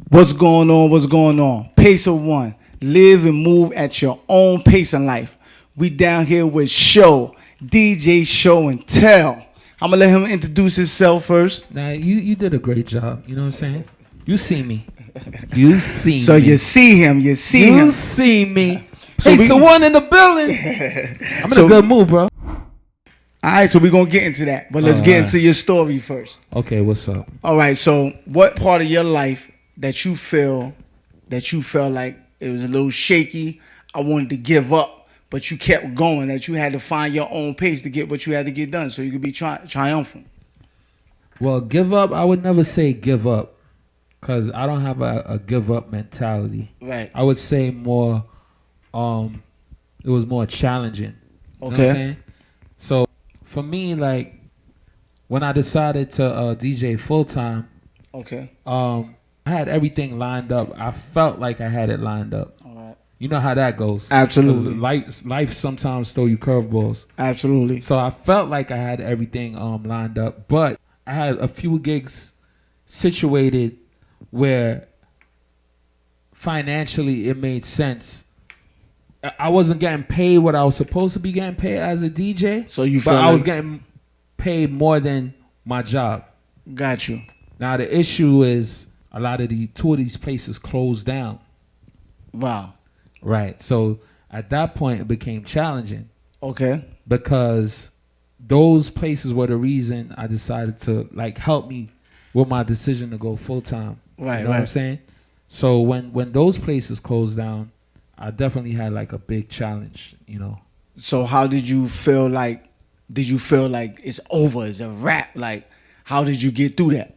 What's going on? What's going on? Pace of one. Live and move at your own pace in life. We down here with Show, DJ Show and Tell. I'm going to let him introduce himself first. Now, you did a great job. You know what I'm saying? You see me. You see me. So you see him. You see him. You see me. Pace of one in the building. I'm in a good mood, bro. All right, so we're going to get into that. But let's get into your story first. Okay, what's up? All right, so what part of your life that you felt like it was a little shaky, I wanted to give up, but you kept going, that you had to find your own pace to get what you had to get done so you could be triumphant? Well, give up, I would never say give up because I don't have a give up mentality. Right. I would say more, it was more challenging. You know what I'm saying? So for me, like, when I decided to DJ full-time, I had everything lined up. I felt like I had it lined up. All right. You know how that goes. Absolutely. Life sometimes throw you curveballs. Absolutely. So I felt like I had everything lined up, but I had a few gigs situated where financially it made sense. I wasn't getting paid what I was supposed to be getting paid as a DJ. So you but I was getting paid more than my job. Got you. Now the issue is two of these places closed down. Wow. Right. So at that point it became challenging. Okay. Because those places were the reason I decided to help me with my decision to go full time. Right. You know what I'm saying? So when those places closed down, I definitely had a big challenge, you know. So how did you feel like? Did you feel like it's over? It's a wrap? Like, how did you get through that?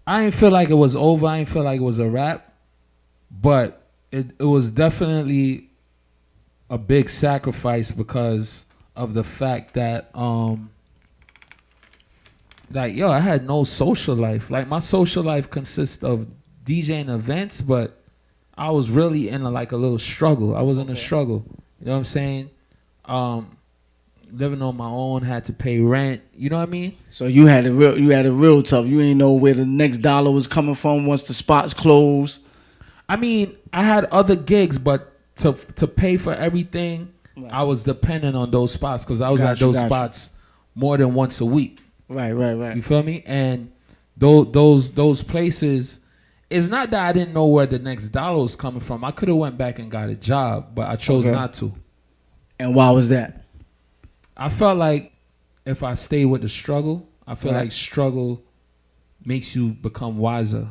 I didn't feel like it was over. I didn't feel like it was a wrap. But it was definitely a big sacrifice because of the fact that, I had no social life. Like, my social life consists of DJing events, but I was really in a little struggle. I was in a struggle. You know what I'm saying? Living on my own, had to pay rent. You know what I mean? So you had it real tough. You ain't know where the next dollar was coming from once the spots closed. I mean, I had other gigs, but to pay for everything, right. I was dependent on those spots because I was at those spots more than once a week. Right. You feel me? And those places, it's not that I didn't know where the next dollar was coming from. I could have went back and got a job, but I chose not to. And why was that? I felt like if I stayed with the struggle, I feel like struggle makes you become wiser.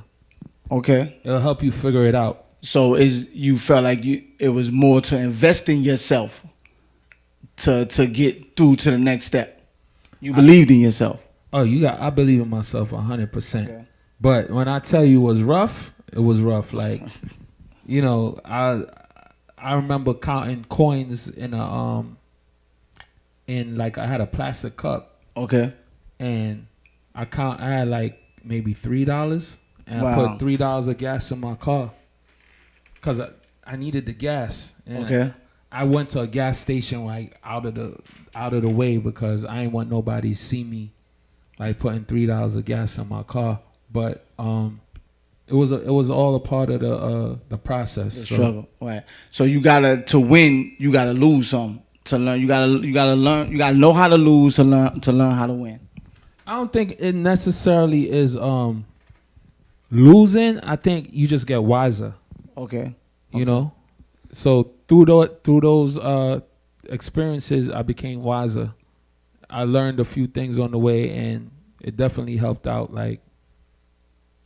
Okay. It'll help you figure it out. So you felt like it was more to invest in yourself to get through to the next step. You believed in yourself. Oh, I believe in myself 100%. Okay. But when I tell you it was rough. Like, you know, I remember counting coins in a I had a plastic cup. Okay. And I had maybe $3, and I put $3 of gas in my car because I needed the gas. And I went to a gas station out of the way because I didn't want nobody to see me putting $3 of gas in my car. But it was all a part of the process. The struggle, right? So to win, you gotta lose some. To learn, you gotta learn. You gotta know how to lose to learn how to win. I don't think it necessarily is losing. I think you just get wiser. Okay. You know, so through those experiences, I became wiser. I learned a few things on the way, and it definitely helped out.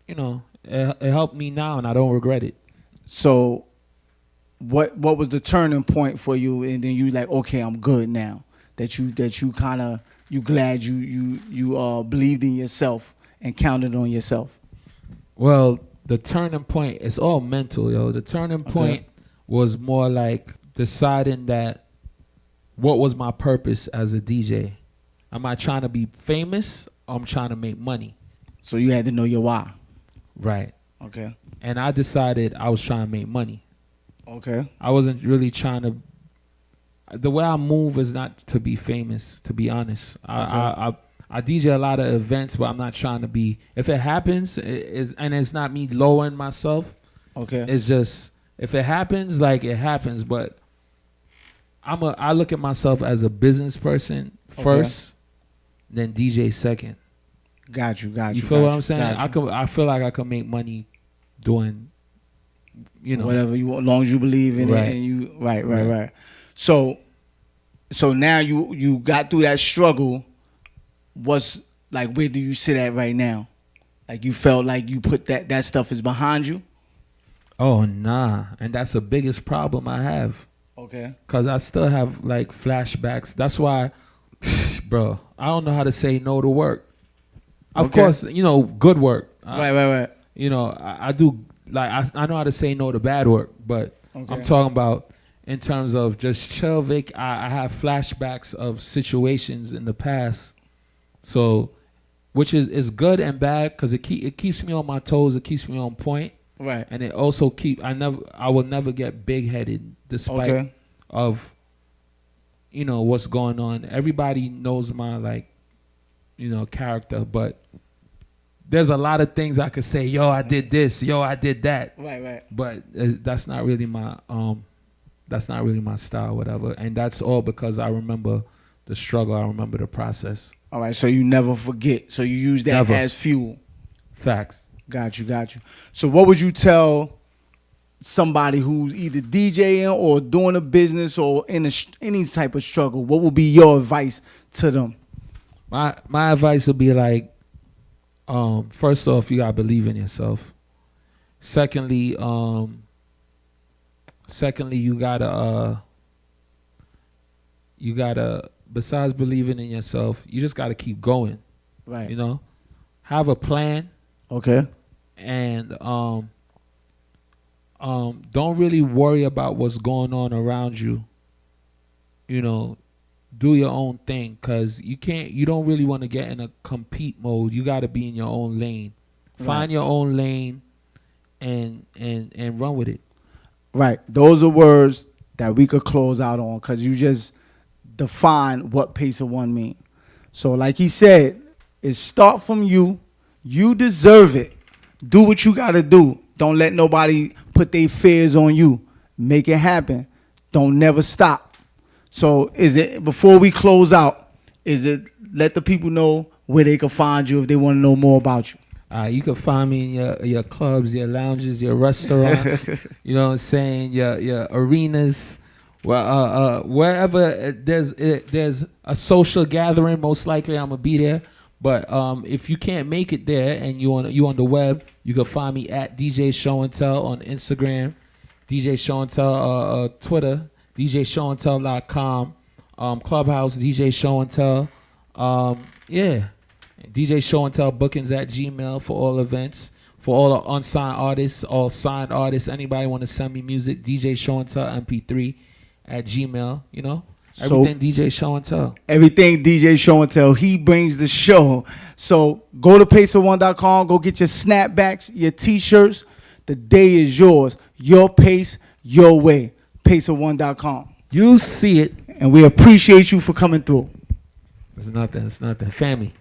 You know, it helped me now, and I don't regret it. So, what was the turning point for you? And then you okay, I'm good now. That you kind of glad you believed in yourself and counted on yourself. Well, the turning point, it's all mental, yo. The turning point was more deciding that what was my purpose as a DJ. Am I trying to be famous or I'm trying to make money? So you had to know your why. Right. Okay. And I decided I was trying to make money. Okay. I wasn't really trying to. The way I move is not to be famous, to be honest. I'm I DJ a lot of events, but I'm not trying to be. If it happens, and it's not me lowering myself. Okay. It's just if it happens, like it happens. But I look at myself as a business person first, then DJ second. Got you. You feel what I'm saying? I feel like I can make money doing, whatever you want, as long as you believe in it, and you right. So now you got through that struggle. What's like? Where do you sit at right now? Like you felt like you put that stuff is behind you. Oh nah, and that's the biggest problem I have. Okay. Cause I still have like flashbacks. That's why, bro, I don't know how to say no to work. Of course, good work. Right. I do like I know how to say no to bad work, but I'm talking about in terms of just chill. I have flashbacks of situations in the past. So, which is good and bad because it keeps me on my toes. It keeps me on point. Right. And it also I will never get big headed despite of what's going on. Everybody knows my character, but there's a lot of things I could say, yo, I did this, yo, I did that. Right. But that's not really my style, whatever. And that's all because I remember the struggle, I remember the process. All right, so you never forget. So you use that as fuel. Facts. Got you. So what would you tell somebody who's either DJing or doing a business or in any type of struggle? What would be your advice to them? My advice would be like, first off, you gotta believe in yourself. Secondly, you gotta besides believing in yourself, you just gotta keep going. Right. Have a plan. Okay. And don't really worry about what's going on around you. Do your own thing, because you don't really want to get in a compete mode. You got to be in your own lane. Right. Find your own lane and run with it. Right. Those are words that we could close out on, because you just define what Pace of One mean. So like he said, it start from you. You deserve it. Do what you got to do. Don't let nobody put their fears on you. Make it happen. Don't never stop. So before we close out, let the people know where they can find you if they want to know more about you? You can find me in your clubs, your lounges, your restaurants, you know what I'm saying, your arenas, wherever there's a social gathering, most likely I'm going to be there. But if you can't make it there and you on the web, you can find me at DJ Show and Tell on Instagram, DJ Show and Tell Twitter, DJShowandTell.com, Clubhouse, DJ Show and Tell. DJ Show and Tell bookings at Gmail for all events. For all the unsigned artists, all signed artists, anybody want to send me music, DJ Show and Tell MP3 at Gmail, Everything DJ Show and Tell. Everything DJ Show and Tell. He brings the show. So go to paceof1.com. Go get your snapbacks, your T-shirts. The day is yours. Your pace, your way. Paceof1.com. You see it. And we appreciate you for coming through. It's nothing. Family.